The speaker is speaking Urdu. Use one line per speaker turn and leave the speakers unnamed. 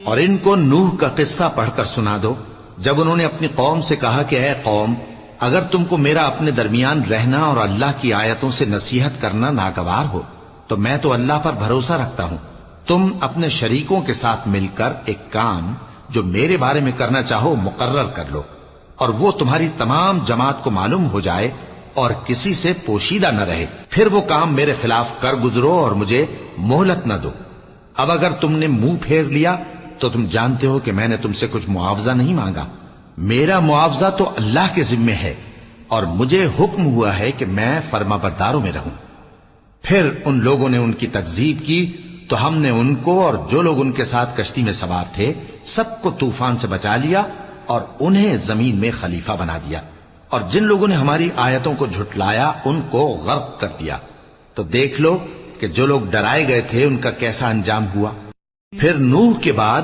اور ان کو نوح کا قصہ پڑھ کر سنا دو جب انہوں نے اپنی قوم سے کہا کہ اے قوم، اگر تم کو میرا اپنے درمیان رہنا اور اللہ کی آیتوں سے نصیحت کرنا ناگوار ہو تو میں تو اللہ پر بھروسہ رکھتا ہوں، تم اپنے شریکوں کے ساتھ مل کر ایک کام جو میرے بارے میں کرنا چاہو مقرر کر لو، اور وہ تمہاری تمام جماعت کو معلوم ہو جائے اور کسی سے پوشیدہ نہ رہے، پھر وہ کام میرے خلاف کر گزرو اور مجھے مہلت نہ دو۔ اب اگر تم نے منہ پھیر لیا تو تم جانتے ہو کہ میں نے تم سے کچھ معاوضہ نہیں مانگا، میرا معاوضہ تو اللہ کے ذمے ہے، اور مجھے حکم ہوا ہے کہ میں فرما برداروں میں رہوں۔ پھر ان لوگوں نے ان کی تکذیب کی تو ہم نے ان کو اور جو لوگ ان کے ساتھ کشتی میں سوار تھے سب کو طوفان سے بچا لیا اور انہیں زمین میں خلیفہ بنا دیا، اور جن لوگوں نے ہماری آیتوں کو جھٹلایا ان کو غرق کر دیا۔ تو دیکھ لو کہ جو لوگ ڈرائے گئے تھے ان کا کیسا انجام ہوا۔ پھر نوح کے بعد